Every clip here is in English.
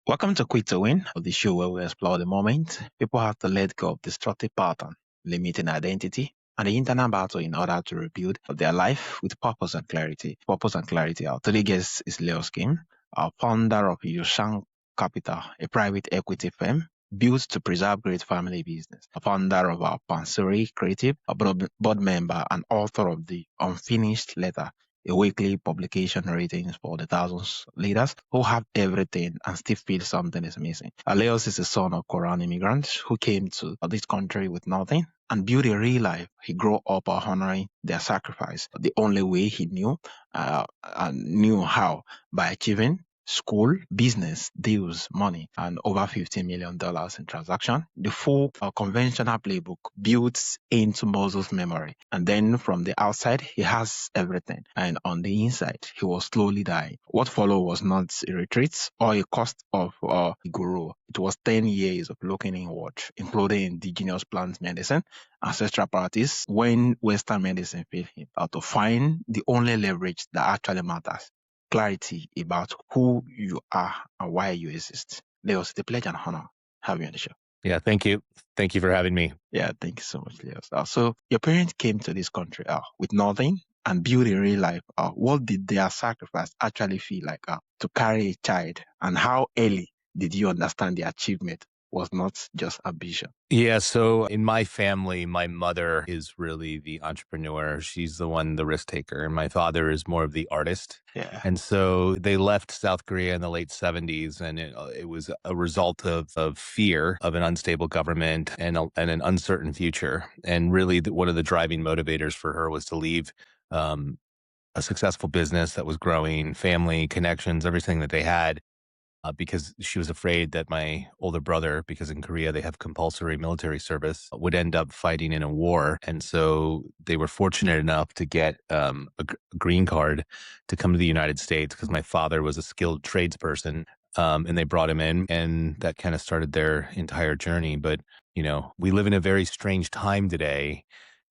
Welcome to Quit to Win, the show where we explore the moment people have to let go of destructive pattern, limiting identity, and the internal battle in order to rebuild their life with purpose and clarity. Purpose and clarity. Our today's guest is Leo Skim, our founder of Yoshan Capital, a private equity firm built to preserve great family business. A founder of our Pansori Creative, a board member and author of the Unfinished Letter, a weekly publication ratings for the thousands leaders who have everything and still feel something is missing. Aleos is a son of Korean immigrants who came to this country with nothing and built a real life. He grew up honoring their sacrifice the only way he knew and knew how, by achieving school, business, deals, money, and over $50 million in transaction. The full conventional playbook built into Moses' memory. And then from the outside, he has everything. And on the inside, he was slowly dying. What followed was not a retreat or a cost of a guru. It was 10 years of looking inward, including indigenous plant medicine, ancestral practice, when Western medicine failed him, to find the only leverage that actually matters. Clarity about who you are and why you exist. Leo, it's a pleasure and honor having you on the show. Yeah, thank you. Thank you for having me. Yeah, thank you so much, Leo. So your parents came to this country with nothing and built a real life. What did their sacrifice actually feel like to carry a child? And how early did you understand the achievement was not just ambition? Yeah, so in my family, my mother is really the entrepreneur. She's the one, the risk taker, and my father is more of the artist. Yeah. And so they left South Korea in the late 70s, and it was a result of fear of an unstable government and an uncertain future. And really, one of the driving motivators for her was to leave a successful business that was growing, family, connections, everything that they had, because she was afraid that my older brother, because in Korea they have compulsory military service, would end up fighting in a war. And so they were fortunate enough to get a green card to come to the United States because my father was a skilled tradesperson. And they brought him in, and that kind of started their entire journey. But, we live in a very strange time today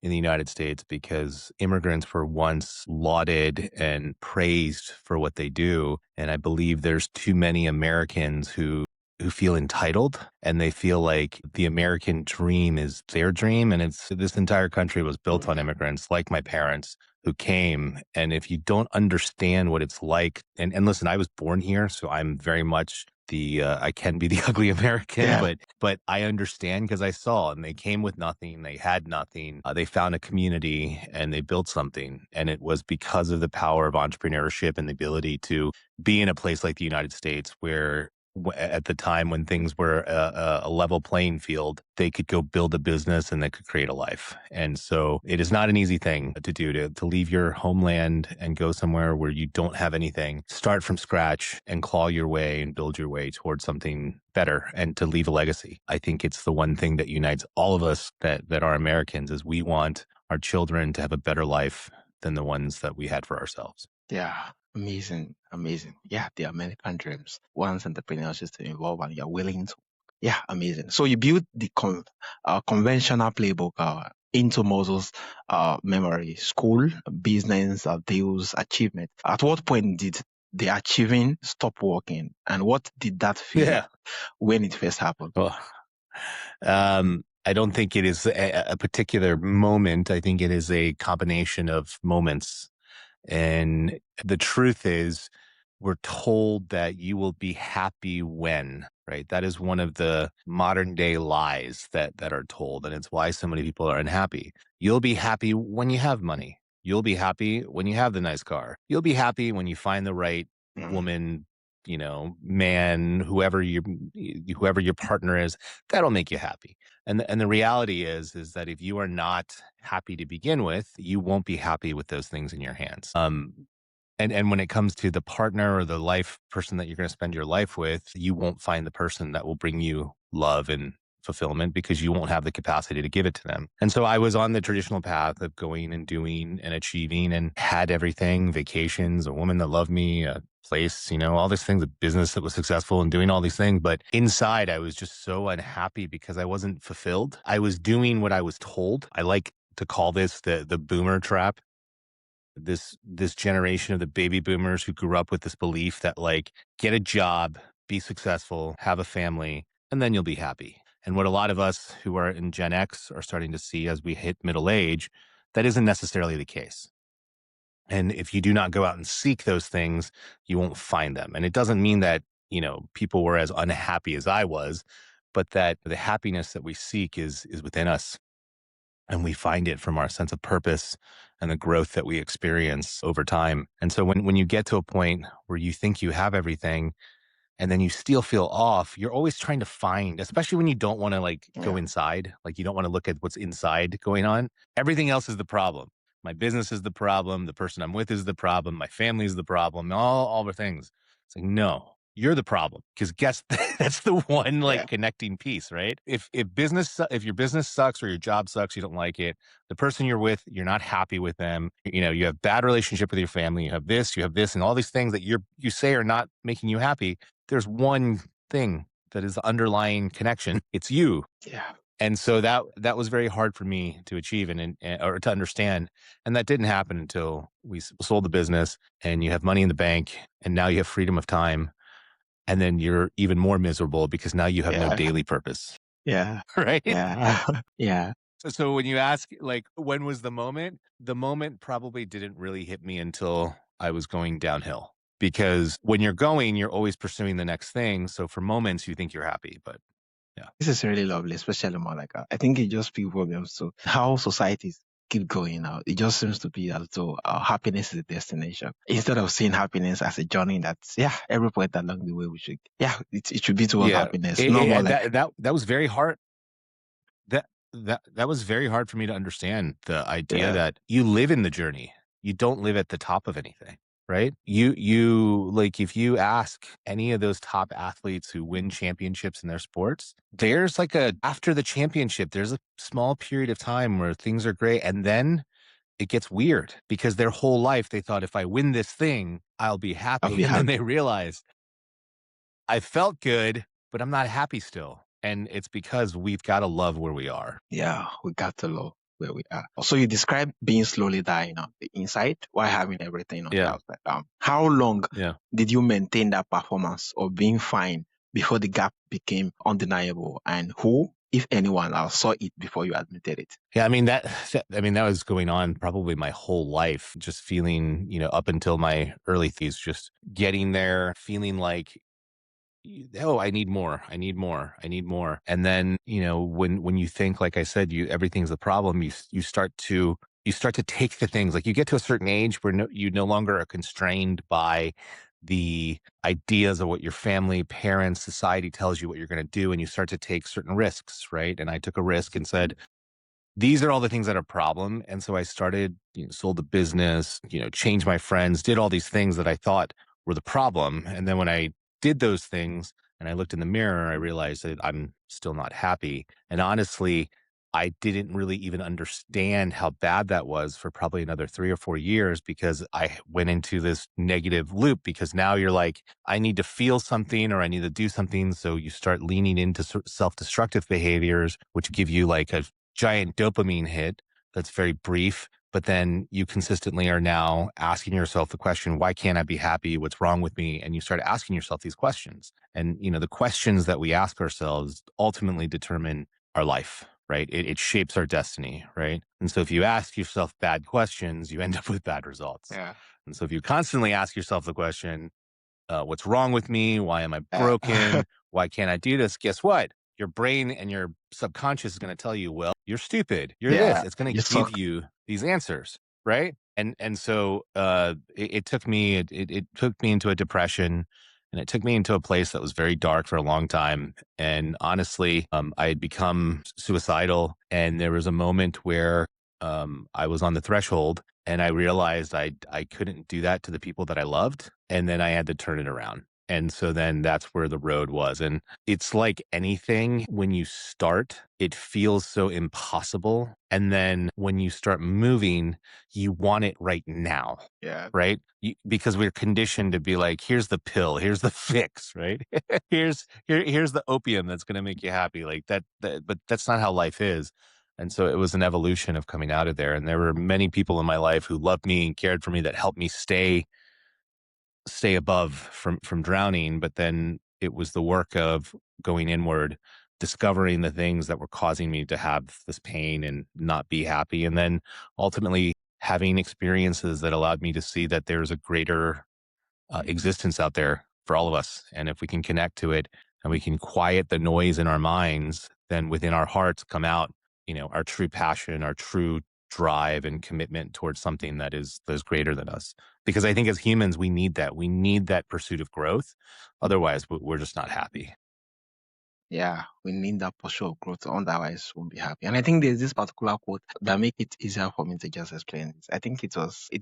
in the United States because immigrants were once lauded and praised for what they do. And I believe there's too many Americans who feel entitled, and they feel like the American dream is their dream. And this entire country was built on immigrants like my parents who came. And if you don't understand what it's like, and listen, I was born here, so I'm very much I can be the ugly American, Yeah. but I understand because I saw, and they came with nothing. They had nothing. They found a community and they built something. And it was because of the power of entrepreneurship and the ability to be in a place like the United States where at the time when things were a level playing field, they could go build a business and they could create a life. And so it is not an easy thing to do, to leave your homeland and go somewhere where you don't have anything, start from scratch and claw your way and build your way towards something better and to leave a legacy. I think it's the one thing that unites all of us that are Americans is we want our children to have a better life than the ones that we had for ourselves. Yeah. Amazing. Yeah, the American dreams. Once entrepreneurship system involved and you're willing to. Yeah, amazing. So you built the conventional playbook into Moses' memory, school, business, deals, achievement. At what point did the achieving stop working? And what did that feel like when it first happened? Well, I don't think it is a particular moment. I think it is a combination of moments. And the truth is, we're told that you will be happy when, right? That is one of the modern day lies that are told. And it's why so many people are unhappy. You'll be happy when you have money. You'll be happy when you have the nice car. You'll be happy when you find the right woman, man, whoever your partner is, that'll make you happy. And the reality is that if you are not happy to begin with, you won't be happy with those things in your hands. And when it comes to the partner or the life person that you're going to spend your life with, you won't find the person that will bring you love and fulfillment because you won't have the capacity to give it to them. And so I was on the traditional path of going and doing and achieving and had everything, vacations, a woman that loved me, a place, all these things, a business that was successful and doing all these things. But inside I was just so unhappy because I wasn't fulfilled. I was doing what I was told. I like to call this the boomer trap. This generation of the baby boomers who grew up with this belief that like, get a job, be successful, have a family, and then you'll be happy. And what a lot of us who are in Gen X are starting to see as we hit middle age, that isn't necessarily the case. And if you do not go out and seek those things, you won't find them. And it doesn't mean that, people were as unhappy as I was, but that the happiness that we seek is within us. And we find it from our sense of purpose and the growth that we experience over time. And so when you get to a point where you think you have everything, and then you still feel off, you're always trying to find, especially when you don't want to like go Yeah. inside, like you don't want to look at what's inside going on. Everything else is the problem. My business is the problem. The person I'm with is the problem. My family is the problem. All the things. It's like, no, you're the problem. Because guess that's the one Yeah. like connecting piece, right? If your business sucks or your job sucks, you don't like it. The person you're with, you're not happy with them. You have bad relationship with your family. You have this, and all these things that you say are not making you happy. There's one thing that is the underlying connection. It's you. Yeah. And so that was very hard for me to achieve or to understand. And that didn't happen until we sold the business and you have money in the bank and now you have freedom of time. And then you're even more miserable because now you have no Yeah. daily purpose. Yeah. Right. Yeah. Yeah. So when you ask, like, when was the moment probably didn't really hit me until I was going downhill. Because when you're going, you're always pursuing the next thing. So for moments, you think you're happy, but yeah. This is really lovely, especially more like I think it just speaks volumes to how societies keep going now. It just seems to be as though happiness is a destination instead of seeing happiness as a journey. That's every point along the way we should it should be towards Yeah. happiness, no more like That was very hard. That was very hard for me to understand the idea yeah that you live in the journey. You don't live at the top of anything, right? You like if you ask any of those top athletes who win championships in their sports, there's like after the championship, there's a small period of time where things are great and then it gets weird because their whole life they thought if I win this thing, I'll be I'll happy. be And then happy. they realize I felt good, but I'm not happy still. And it's because we've got to love where we are. Yeah, we got to love where we are. So you described being slowly dying on the inside while having everything on the Yeah. outside. How long Yeah. did you maintain that performance of being fine before the gap became undeniable? And who, if anyone else, saw it before you admitted it? Yeah. That was going on probably my whole life, just feeling, up until my early 30s, just getting there, feeling like, oh, I need more. I need more. I need more. And then, when you think, like I said, everything's the problem, you start to take the things like you get to a certain age where you no longer are constrained by the ideas of what your family, parents, society tells you what you're going to do. And you start to take certain risks. Right. And I took a risk and said, these are all the things that are a problem. And so I started, sold the business, changed my friends, did all these things that I thought were the problem. And then when I did those things and I looked in the mirror, I realized that I'm still not happy. And honestly, I didn't really even understand how bad that was for probably another 3 or 4 years because I went into this negative loop because now you're like, I need to feel something or I need to do something. So you start leaning into self-destructive behaviors, which give you like a giant dopamine hit that's very brief, but then you consistently are now asking yourself the question, why can't I be happy? What's wrong with me? And you start asking yourself these questions. And, the questions that we ask ourselves ultimately determine our life, right? It shapes our destiny, right? And so if you ask yourself bad questions, you end up with bad results. Yeah. And so if you constantly ask yourself the question, what's wrong with me? Why am I Yeah. broken? Why can't I do this? Guess what? Your brain and your subconscious is going to tell you, well, you're stupid. You're this. Yeah. It's going You to give suck. you these answers, right? And so it took me it took me into a depression, and it took me into a place that was very dark for a long time. And honestly, I had become suicidal, and there was a moment where I was on the threshold and I realized I couldn't do that to the people that I loved. And then I had to turn it around. And so then that's where the road was. And it's like anything, when you start, it feels so impossible. And then when you start moving, you want it right now, Yeah. right? Because we're conditioned to be like, here's the pill, here's the fix, right? Here's the opium that's going to make you happy. Like but that's not how life is. And so it was an evolution of coming out of there. And there were many people in my life who loved me and cared for me that helped me stay above from drowning. But then It was the work of going inward, discovering the things that were causing me to have this pain and not be happy. And then ultimately having experiences that allowed me to see that there's a greater existence out there for all of us. And if we can connect to it and we can quiet the noise in our minds, then within our hearts come out, our true passion, our true drive and commitment towards something that is greater than us. Because I think as humans, we need that. We need that pursuit of growth. Otherwise, we're just not happy. Yeah, we need that pursuit of growth, otherwise we won't be happy. And I think there's this particular quote that make it easier for me to just explain it. I think it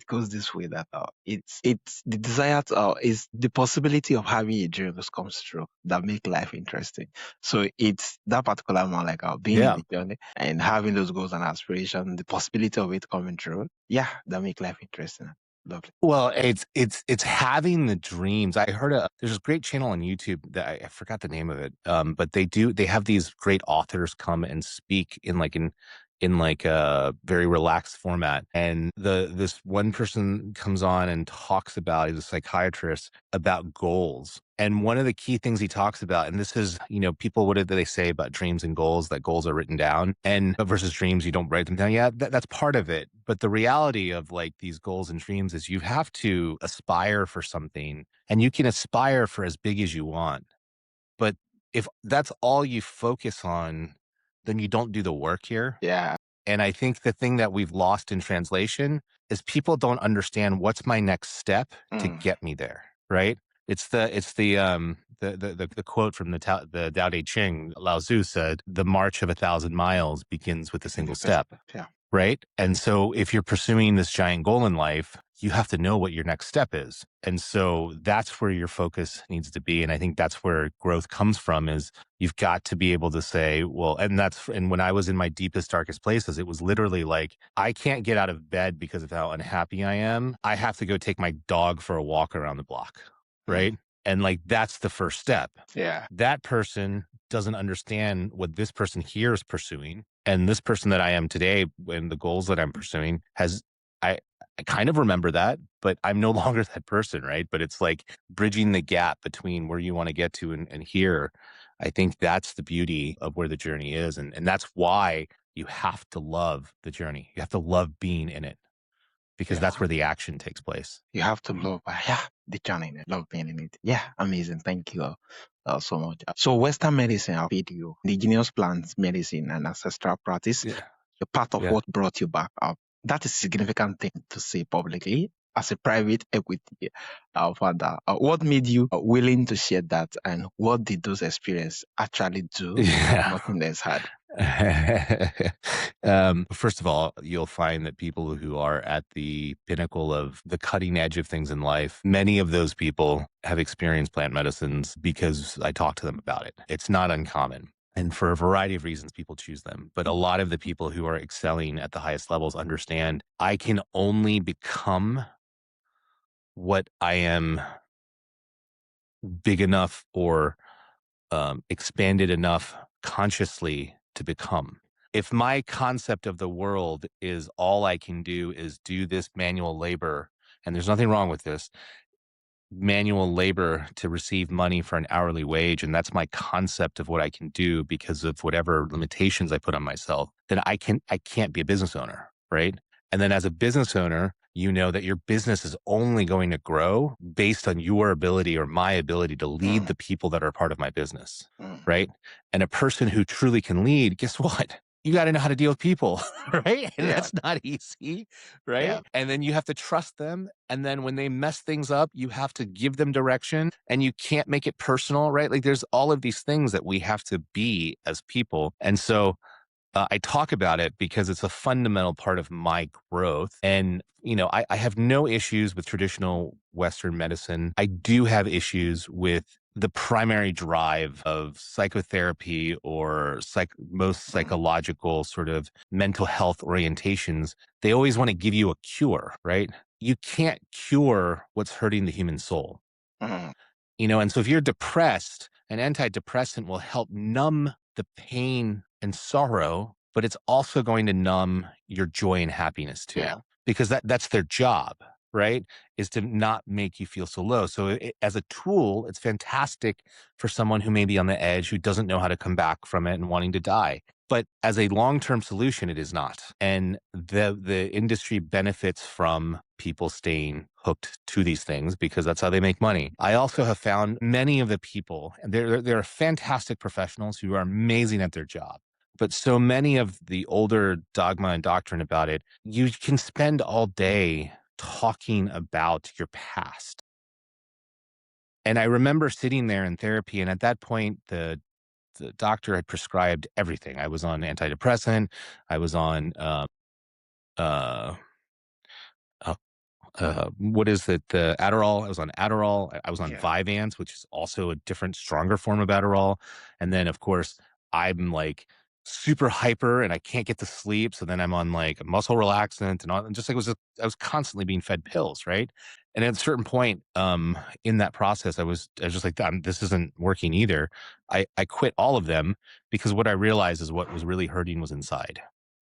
goes this way that it's the desire to, is the possibility of having a dream that comes true that make life interesting. So it's that particular one, like being in Yeah. the journey and having those goals and aspirations, the possibility of it coming true. Yeah, that make life interesting. Lovely. Well, it's having the dreams. I heard there's a great channel on YouTube that I forgot the name of it. But they have these great authors come and speak in like a very relaxed format. And this one person comes on and talks about, he's a psychiatrist, about goals. And one of the key things he talks about, and this is, people, what do they say about dreams and goals? That goals are written down, and versus dreams, you don't write them down. Yeah, that's part of it. But the reality of like these goals and dreams is you have to aspire for something, and you can aspire for as big as you want. But if that's all you focus on, then you don't do the work here. Yeah. And I think the thing that we've lost in translation is people don't understand what's my next step to Mm. get me there, right? It's the quote from the Tao Te Ching. Lao Tzu said, "The march of 1,000 miles begins with a In single the first, step." yeah. Right. And so if you're pursuing this giant goal in life, you have to know what your next step is. And so that's where your focus needs to be. And I think that's where growth comes from is you've got to be able to say, well, and when I was in my deepest, darkest places, it was literally like, I can't get out of bed because of how unhappy I am. I have to go take my dog for a walk around the block. Mm. Right. And like, that's the first step. Yeah. That person doesn't understand what this person here is pursuing. And this person that I am today and the goals that I'm pursuing I, I kind of remember that, but I'm no longer that person, right? But it's like bridging the gap between where you want to get to and here. I think that's the beauty of where the journey is. And that's why you have to love the journey. You have to love being in it because Yeah. that's where the action takes place. You have to love, yeah, the journey, love being in it. Yeah, amazing. Thank you so much. So Western medicine, I'll feed you. Indigenous plants medicine and ancestral practice, Yeah. a part of Yeah. what brought you back up. That is a significant thing to say publicly as a private equity founder. What made you willing to share that, and what did those experiences actually do? Yeah. Nothing less hard. First of all, you'll find that people who are at the pinnacle of the cutting edge of things in life, many of those people have experienced plant medicines because I talk to them about it. It's not uncommon. And for a variety of reasons, people choose them. But a lot of the people who are excelling at the highest levels understand I can only become what I am big enough or expanded enough consciously to become. If my concept of the world is all I can do is do this manual labor, and there's nothing wrong with this, manual labor to receive money for an hourly wage, and that's my concept of what I can do because of whatever limitations I put on myself, then I can't be a business owner, right? And then as a business owner, you know that your business is only going to grow based on your ability or my ability to lead Mm, the people that are part of my business, mm, right? And a person who truly can lead, guess what? You got to know how to deal with people, right? And yeah, that's not easy, yeah, right? And then you have to trust them. And then when they mess things up, you have to give them direction and you can't make it personal, right? Like there's all of these things that we have to be as people. And so I talk about it because it's a fundamental part of my growth. And, I have no issues with traditional Western medicine. I do have issues with the primary drive of psychotherapy or most mm, psychological sort of mental health orientations. They always want to give you a cure, right? You can't cure what's hurting the human soul. mm, And so if you're depressed, an antidepressant will help numb the pain and sorrow, but it's also going to numb your joy and happiness too, yeah, because that's their job. right? Is to not make you feel so low. So as a tool, it's fantastic for someone who may be on the edge, who doesn't know how to come back from it and wanting to die. But as a long-term solution, it is not. And the industry benefits from people staying hooked to these things because that's how they make money. I also have found many of the people, and they're fantastic professionals who are amazing at their job. But so many of the older dogma and doctrine about it, you can spend all day talking about your past. And I remember sitting there in therapy, and at that point, the doctor had prescribed everything. I was on antidepressant. I was on uh, uh, what is it? The Adderall. I was on Adderall. I was on Yeah. Vyvanse, which is also a different, stronger form of Adderall. And then, of course, I'm like super hyper and I can't get to sleep. So then I'm on like a muscle relaxant and all. And just like I was constantly being fed pills, right? And at a certain point, in that process, I was just like, this isn't working either. I quit all of them because what I realized is what was really hurting was inside.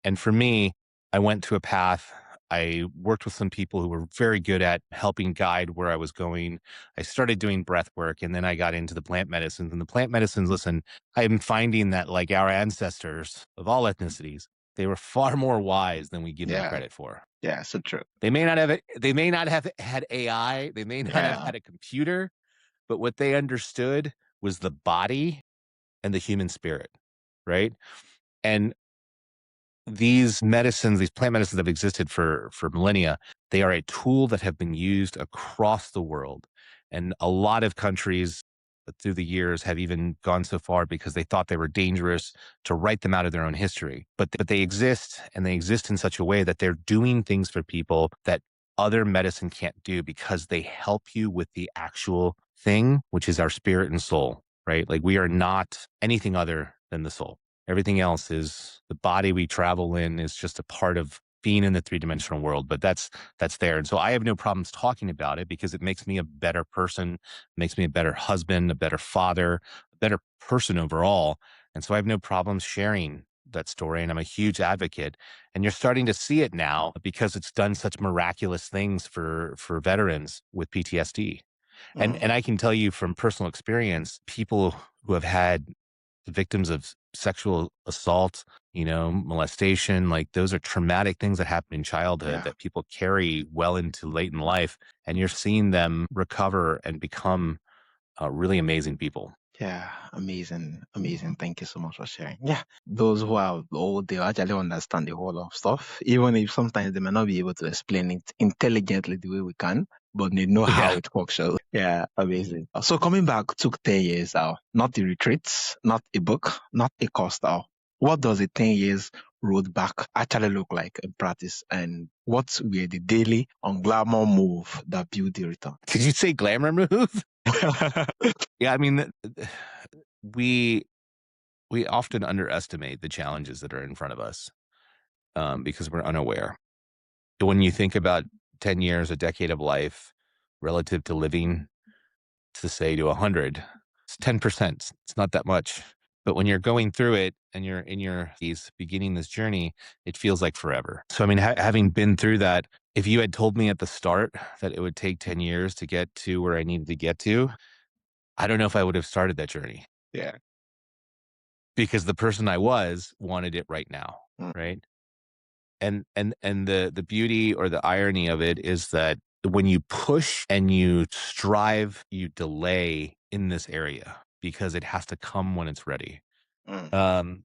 And for me, I went to a path. I worked with some people who were very good at helping guide where I was going. I started doing breath work and then I got into the plant medicines. And the plant medicines, listen, I'm finding that like our ancestors of all ethnicities, they were far more wise than we give them Yeah. credit for. Yeah. So true. They may not have had AI, they may not have Yeah. had a computer, but what they understood was the body and the human spirit, right? And these plant medicines have existed for millennia. They are a tool that have been used across the world. And a lot of countries through the years have even gone so far because they thought they were dangerous to write them out of their own history. But they exist, and they exist in such a way that they're doing things for people that other medicine can't do because they help you with the actual thing, which is our spirit and soul, right? Like we are not anything other than the soul. Everything else is the body we travel in is just a part of being in the three-dimensional world, but that's there. And so I have no problems talking about it because it makes me a better person, makes me a better husband, a better father, a better person overall. And so I have no problems sharing that story. And I'm a huge advocate. And you're starting to see it now because it's done such miraculous things for veterans with PTSD. Mm. And I can tell you from personal experience, people who have had victims of sexual assault, molestation, like those are traumatic things that happen in childhood Yeah. that people carry well into late in life. And you're seeing them recover and become really amazing people. Yeah, amazing, amazing. Thank you so much for sharing. Yeah, those who are old, they actually understand the whole of stuff, even if sometimes they may not be able to explain it intelligently the way we can, but they know how Yeah. it works. So, yeah, amazing. So coming back took 10 years now, not the retreats, not a book, not a course now. What does a 10 years road back actually look like in practice? And what were the daily on glamour move that built the return? Did you say glamour move? Yeah. I mean, we, we often underestimate the challenges that are in front of us because we're unaware. When you think about 10 years, a decade of life relative to living to say to 100, it's 10%. It's not that much. But when you're going through it and you're in your these beginning this journey, it feels like forever. So, I mean, having been through that, if you had told me at the start that it would take 10 years to get to where I needed to get to, I don't know if I would have started that journey Yeah. because the person I was wanted it right now. Mm, Right. And the beauty or the irony of it is that when you push and you strive, you delay in this area because it has to come when it's ready. mm,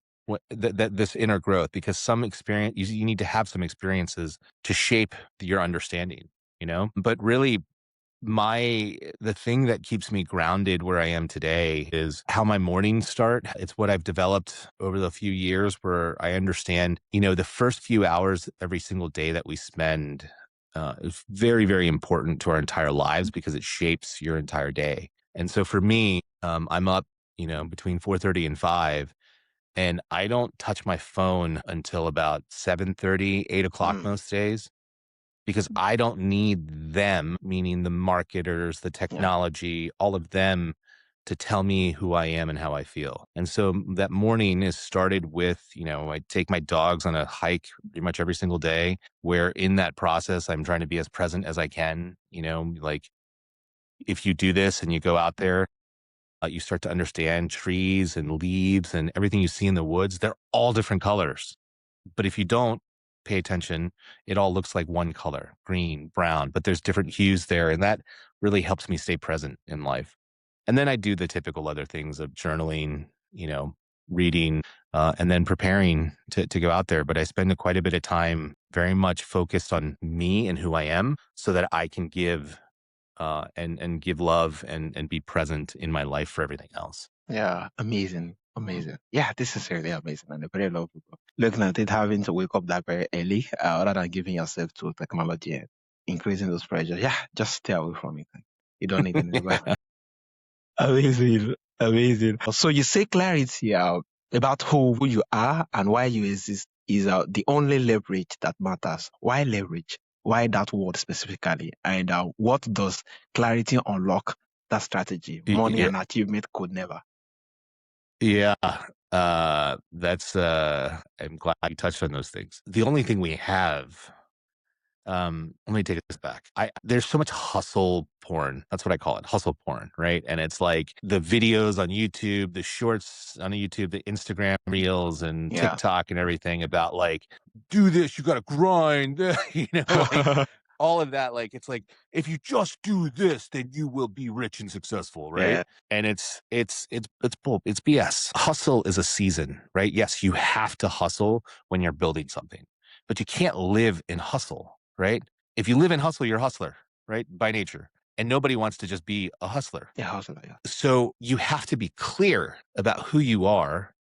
That this inner growth, because some experience you need to have some experiences to shape your understanding, but really the thing that keeps me grounded where I am today is how my mornings start. It's what I've developed over the few years where I understand, the first few hours every single day that we spend is very, very important to our entire lives because it shapes your entire day. And so for me, I'm up, between 4:30 and 5, and I don't touch my phone until about 7:30, 8 o'clock mm. most days because I don't need them, meaning the marketers, the Yeah. technology, all of them to tell me who I am and how I feel. And so that morning is started with, I take my dogs on a hike pretty much every single day, where in that process, I'm trying to be as present as I can. Like if you do this and you go out there, you start to understand trees and leaves and everything you see in the woods, they're all different colors. But if you don't pay attention, it all looks like one color, green, brown, but there's different hues there. And that really helps me stay present in life. And then I do the typical other things of journaling, reading, and then preparing to go out there. But I spend quite a bit of time very much focused on me and who I am so that I can give and give love and be present in my life for everything else. Yeah, amazing. Amazing. Yeah, this is really amazing and a very lovely book. Looking at it, having to wake up that very early, rather than giving yourself to technology and increasing those pressures. Yeah, just stay away from it. You don't need anybody. Amazing. Amazing. So you say clarity about who you are and why you exist is the only leverage that matters. Why leverage? Why that word specifically? And what does clarity unlock that strategy? Money Yeah, and achievement could never. yeah. That's I'm glad you touched on those things. The only thing we have, let me take this back. There's so much hustle porn. That's what I call it, hustle porn, right? And it's like the videos on YouTube, the shorts on YouTube, the Instagram reels and Yeah. TikTok and everything about like, do this, you gotta grind, like all of that. Like it's like if you just do this, then you will be rich and successful, right? Yeah. And it's bull, it's BS. Hustle is a season, right? Yes, you have to hustle when you're building something, but you can't live in hustle, right? If you live in hustle, you're a hustler, right? By nature. And nobody wants to just be a hustler. Yeah. Hustle. Yeah. So you have to be clear about who you are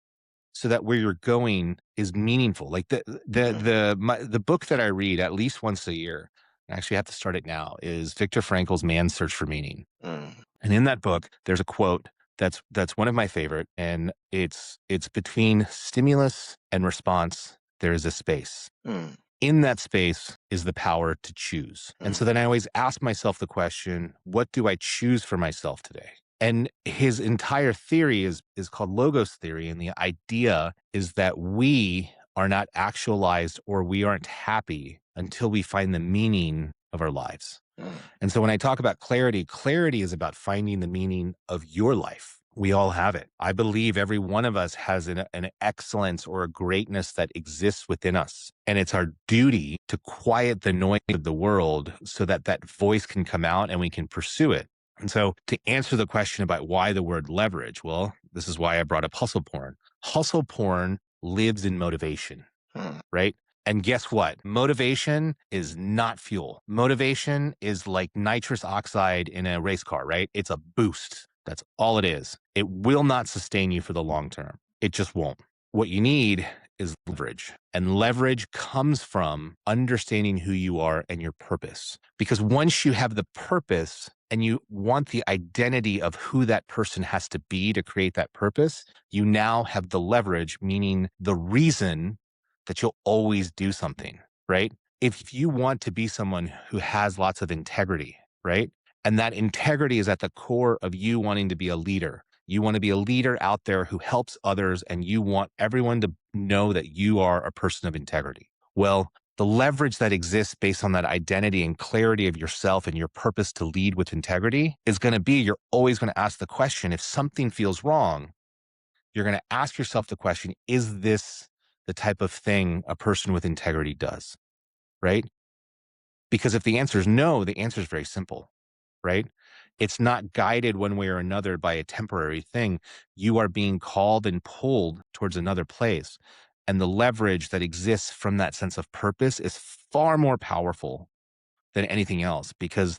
so that where you're going is meaningful. Like the book that I read at least once a year, I actually have to start it now, is Viktor Frankl's Man's Search for Meaning. Mm, And in that book, there's a quote that's one of my favorite, and it's between stimulus and response, there is a space. mm, In that space is the power to choose. And so mm, then I always ask myself the question, what do I choose for myself today? And his entire theory is called logos theory. And the idea is that we are not actualized or we aren't happy until we find the meaning of our lives. mm, And so when I talk about clarity, clarity is about finding the meaning of your life. We all have it. I believe every one of us has an excellence or a greatness that exists within us. And it's our duty to quiet the noise of the world so that that voice can come out and we can pursue it. And so to answer the question about why the word leverage, well, this is why I brought up hustle porn. Hustle porn lives in motivation, mm. right? And guess what? Motivation is not fuel. Motivation is like nitrous oxide in a race car, right? It's a boost. That's all it is. It will not sustain you for the long term. It just won't. What you need is leverage. And leverage comes from understanding who you are and your purpose. Because once you have the purpose and you want the identity of who that person has to be to create that purpose, you now have the leverage, meaning the reason that you'll always do something, right? If you want to be someone who has lots of integrity, right? And that integrity is at the core of you wanting to be a leader. You want to be a leader out there who helps others, and you want everyone to know that you are a person of integrity. Well, the leverage that exists based on that identity and clarity of yourself and your purpose to lead with integrity is going to be you're always going to ask the question, if something feels wrong, you're going to ask yourself the question, is this the type of thing a person with integrity does? Right? Because if the answer is no, the answer is very simple, right? It's not guided one way or another by a temporary thing. You are being called and pulled towards another place. And the leverage that exists from that sense of purpose is far more powerful than anything else because,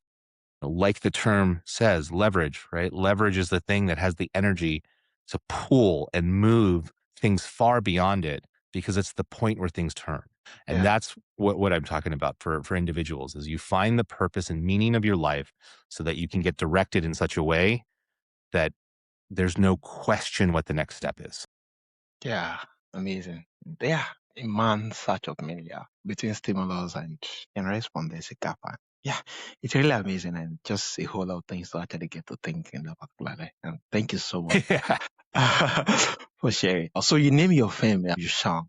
like the term says, leverage, right? Leverage is the thing that has the energy to pull and move things far beyond it because it's the point where things turn. And Yeah. that's what I'm talking about for individuals is you find the purpose and meaning of your life so that you can get directed in such a way that there's no question what the next step is. Yeah. Amazing. Yeah. A man search of meaning. Yeah. Between stimulus and response, there's a gap. Yeah, it's really amazing and just a whole lot of things to actually get to think in that particular way. And thank you so much Yeah. for sharing. So you name your film Yushang,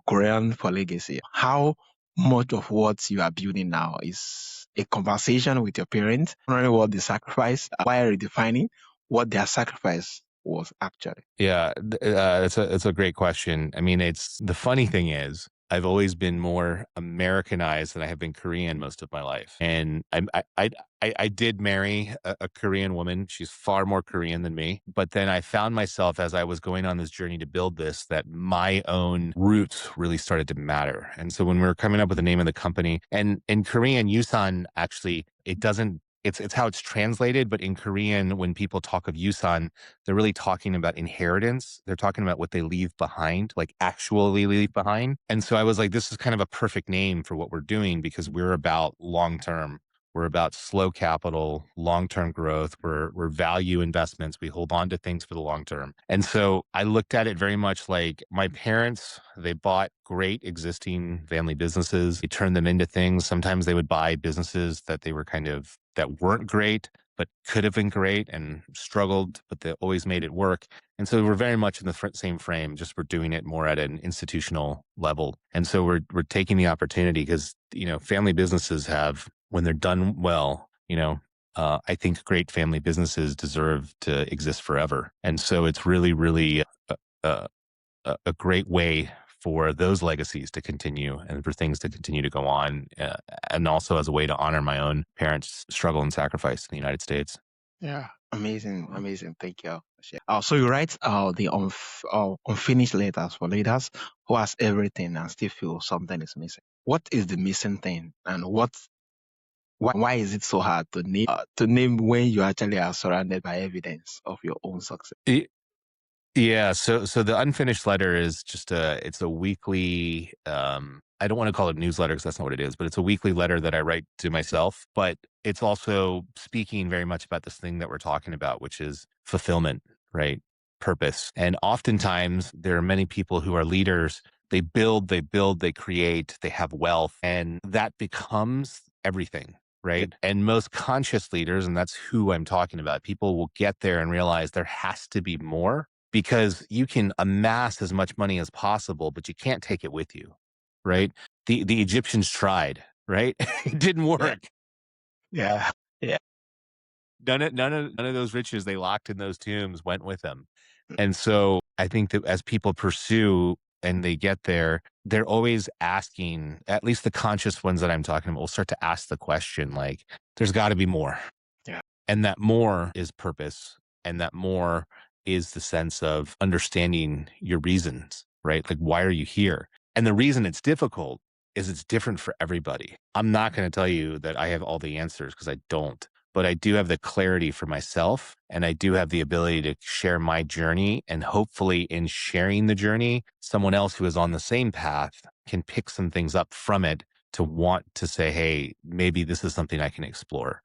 Korean for Legacy. How much of what you are building now is a conversation with your parents, knowing what they sacrificed, while redefining what their sacrifice was actually. Yeah, it's a great question. I mean, it's the funny thing is I've always been more Americanized than I have been Korean most of my life, and I did marry a Korean woman. She's far more Korean than me, but then I found myself as I was going on this journey to build this that my own roots really started to matter. And so when we were coming up with the name of the company, and in Korean, Yusan actually it doesn't. It's how it's translated, but in Korean, when people talk of Yusan, they're really talking about inheritance. They're talking about what they leave behind, like actually leave behind. And so I was like, this is kind of a perfect name for what we're doing because we're about long term. We're about slow capital, long term growth. We're value investments. We hold on to things for the long term. And so I looked at it very much like my parents, they bought great existing family businesses. They turned them into things. Sometimes they would buy businesses that they were kind of that weren't great but could have been great and struggled, but they always made it work. And so we're very much in the same frame, just we're doing it more at an institutional level. And so we're taking the opportunity because, family businesses have, when they're done well, I think great family businesses deserve to exist forever. And so it's really, really a, a great way for those legacies to continue and for things to continue to go on, and also as a way to honor my own parents' struggle and sacrifice in the United States. Yeah, amazing, amazing. Thank you. So you write the unfinished letters for leaders who has everything and still feel something is missing. What is the missing thing, and why is it so hard to name when you actually are surrounded by evidence of your own success? Yeah, so the unfinished letter is just it's a weekly I don't want to call it newsletter because that's not what it is, but it's a weekly letter that I write to myself, but it's also speaking very much about this thing that we're talking about, which is fulfillment, right? Purpose. And oftentimes there are many people who are leaders, they build, they create, they have wealth, and that becomes everything. Yeah, Right. And most conscious leaders, and that's who I'm talking about, people will get there and realize there has to be more because you can amass as much money as possible, but you can't take it with you, right? The Egyptians tried, right? It didn't yeah, work. yeah, yeah, None of those riches they locked in those tombs went with them. And so I think that as people pursue and they get there, they're always asking, at least the conscious ones that I'm talking about will start to ask the question like, there's got to be more. yeah, And that more is purpose. And that more is the sense of understanding your reasons, right? Like, why are you here? And the reason it's difficult is it's different for everybody. I'm not going to tell you that I have all the answers because I don't, but I do have the clarity for myself. And I do have the ability to share my journey. And hopefully, in sharing the journey, someone else who is on the same path can pick some things up from it to want to say, hey, maybe this is something I can explore.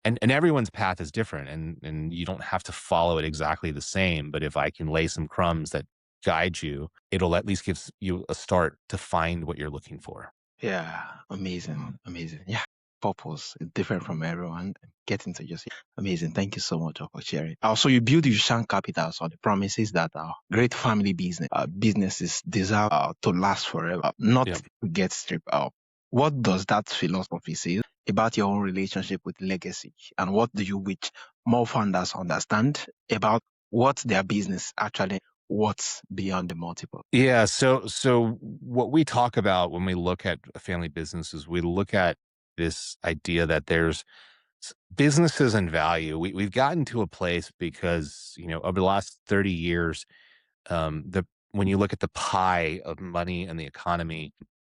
And everyone's path is different, and you don't have to follow it exactly the same, but if I can lay some crumbs that guide you, it'll at least give you a start to find what you're looking for. yeah. Amazing, amazing. Yeah, purpose is different from everyone. Getting to just amazing. Thank you so much for sharing. Also, you build your Shan capitals on the promises that great family businesses deserve to last forever, not Yeah. to get stripped out. What does that philosophy say about your own relationship with legacy, and what do you wish more founders understand about what their business actually what's beyond the multiple? Yeah, so what we talk about when we look at a family business is we look at this idea that there's businesses and value. We've gotten to a place because, over the last 30 years, the when you look at the pie of money and the economy,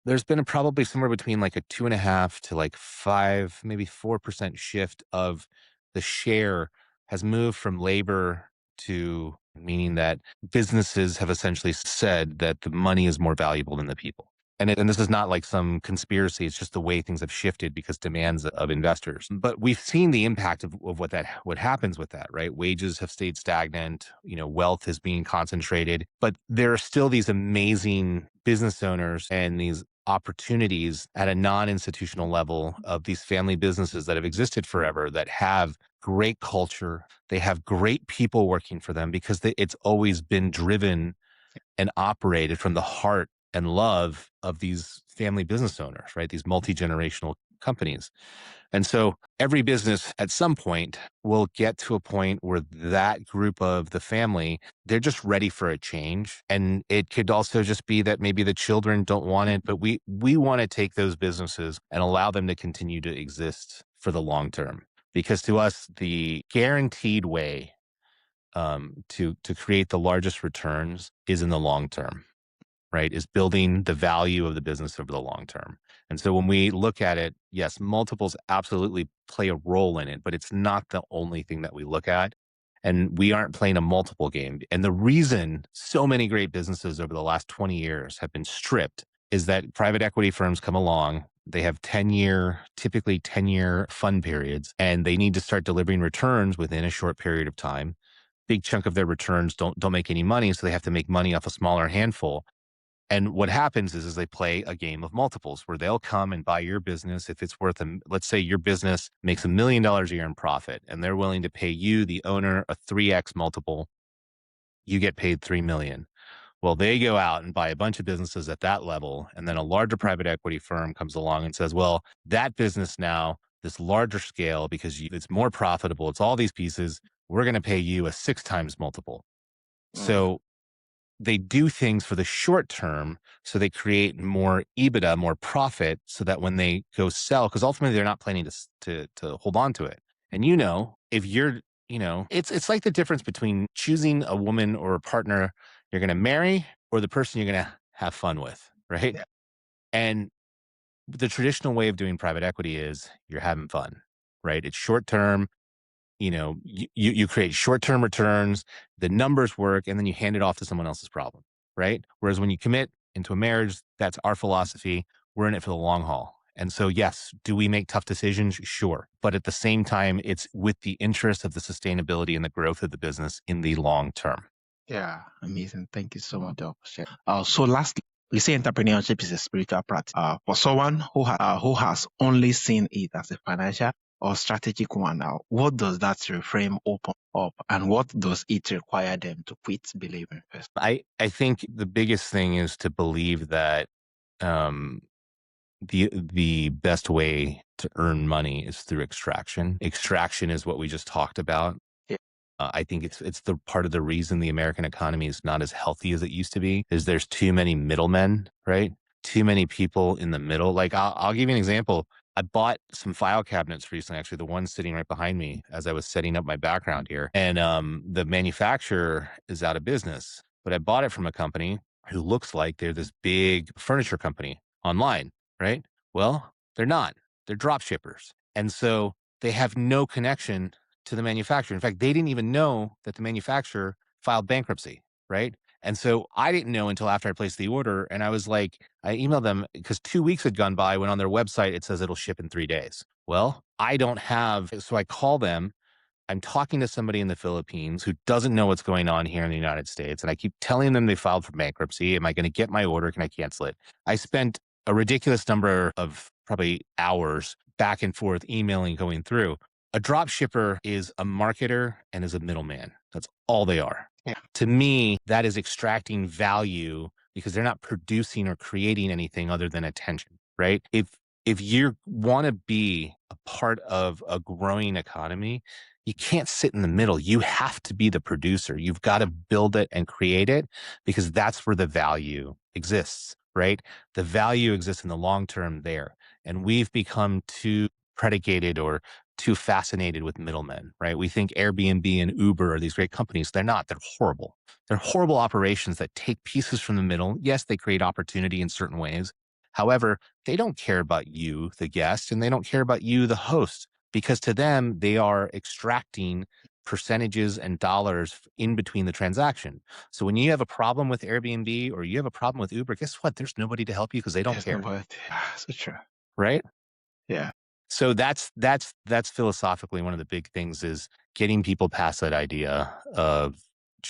there's been probably somewhere between like a 2.5 to like 5, maybe 4% shift of the share has moved from labor to meaning that businesses have essentially said that the money is more valuable than the people. And this is not like some conspiracy. It's just the way things have shifted because demands of investors. But we've seen the impact of what happens with that, right? Wages have stayed stagnant. Wealth is being concentrated, but there are still these amazing business owners and these opportunities at a non-institutional level of these family businesses that have existed forever, that have great culture. They have great people working for them because it's always been driven and operated from the heart and love of these family business owners, right? These multi-generational companies. And so every business at some point will get to a point where that group of the family, they're just ready for a change. And it could also just be that maybe the children don't want it, but we want to take those businesses and allow them to continue to exist for the long term. Because to us, the guaranteed way to create the largest returns is in the long term, right? Is building the value of the business over the long term. And so when we look at it, yes, multiples absolutely play a role in it, but it's not the only thing that we look at. And we aren't playing a multiple game. And the reason so many great businesses over the last 20 years have been stripped is that private equity firms come along. They have typically 10-year fund periods, and they need to start delivering returns within a short period of time. Big chunk of their returns don't make any money, so they have to make money off a smaller handful. And what happens is they play a game of multiples where they'll come and buy your business if it's worth them. Let's say your business makes $1 million a year in profit, and they're willing to pay you, the owner, a 3x multiple. You get paid $3 million. Well, they go out and buy a bunch of businesses at that level, and then a larger private equity firm comes along and says, "Well, that business now, this larger scale, because it's more profitable. It's all these pieces. We're going to pay you a 6x multiple." So they do things for the short term, so they create more EBITDA, more profit, so that when they go sell, because ultimately they're not planning to hold on to it. And if you're, it's like the difference between choosing a woman or a partner you're going to marry or the person you're going to have fun with, right? Yeah. And the traditional way of doing private equity is you're having fun, right? It's short term. You create short-term returns, the numbers work, and then you hand it off to someone else's problem, right? Whereas when you commit into a marriage, that's our philosophy. We're in it for the long haul. And so, yes, do we make tough decisions? Sure. But at the same time, it's with the interest of the sustainability and the growth of the business in the long term. Yeah, amazing. Thank you so much, Doc, for sharing. So lastly, we say entrepreneurship is a spiritual practice. For someone who has only seen it as a financial or strategic one, now, what does that reframe open up, and what does it require them to quit believing first? I think the biggest thing is to believe that um, the best way to earn money is through extraction. Extraction is what we just talked about. Yeah. I think it's the part of the reason the American economy is not as healthy as it used to be is there's too many middlemen, right? Too many people in the middle. Like I'll give you an example. I bought some file cabinets recently, actually the one sitting right behind me as I was setting up my background here. And the manufacturer is out of business, but I bought it from a company who looks like they're this big furniture company online, right? Well, they're not. They're drop shippers. And so they have no connection to the manufacturer. In fact, they didn't even know that the manufacturer filed bankruptcy, right? And so I didn't know until after I placed the order. And I was like, I emailed them because 2 weeks had gone by when on their website it says it'll ship in 3 days. Well, I don't have, so I call them. I'm talking to somebody in the Philippines who doesn't know what's going on here in the United States. And I keep telling them they filed for bankruptcy. Am I going to get my order? Can I cancel it? I spent a ridiculous number of probably hours back and forth emailing, going through. A drop shipper is a marketer and is a middleman. That's all they are. Yeah. To me, that is extracting value because they're not producing or creating anything other than attention, right? If you want to be a part of a growing economy, you can't sit in the middle. You have to be the producer. You've got to build it and create it because that's where the value exists, right? The value exists in the long term there. And we've become too predicated or too fascinated with middlemen, right? We think Airbnb and Uber are these great companies. They're not. They're horrible. They're horrible operations that take pieces from the middle. Yes, they create opportunity in certain ways. However, they don't care about you, the guest, and they don't care about you, the host, because to them, they are extracting percentages and dollars in between the transaction. So when you have a problem with Airbnb or you have a problem with Uber, guess what? There's nobody to help you because they don't There's care, nobody. So true. right? Yeah. So that's philosophically one of the big things is getting people past that idea of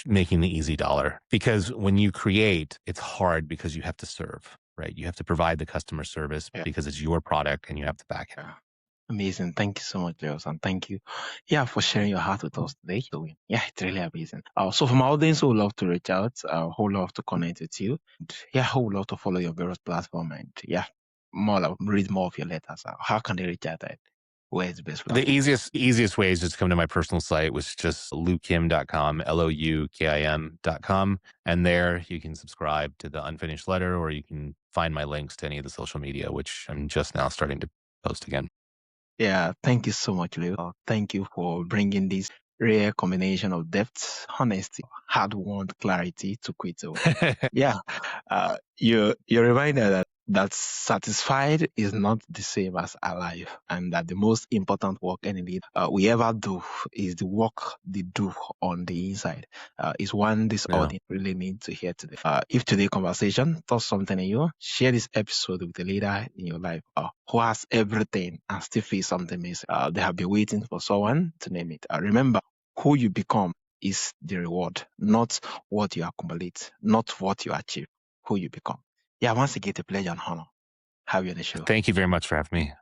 making the easy dollar. Because when you create, it's hard because you have to serve. right? You have to provide the customer service Yeah. because it's your product and you have to back it. Yeah. Amazing. Thank you so much, Leos, and thank you, yeah, for sharing your heart with us today. Yeah, it's really amazing. So from our audience who would love to reach out, who would love to connect with you, and, yeah, who would love to follow your various platform, and yeah, read more of your letters. How can they reach out? Where is the best The platform? easiest way is just to come to my personal site, which is just loukim.com, LOUKIM.com. And there you can subscribe to the unfinished letter, or you can find my links to any of the social media, which I'm just now starting to post again. Yeah, thank you so much, Leo. Thank you for bringing this rare combination of depth, honesty, hard-won clarity to Quito. Yeah, you reminder that satisfied is not the same as alive, and that the most important work any leader we ever do is the work they do on the inside. Is one this Yeah. audience really need to hear today. If today's conversation touched something in you, share this episode with a leader in your life who has everything and still feels something missing. They have been waiting for someone to name it. Remember, who you become is the reward, not what you accumulate, not what you achieve, who you become. Yeah, once again, a pleasure and honor have you on the show. Thank you very much for having me.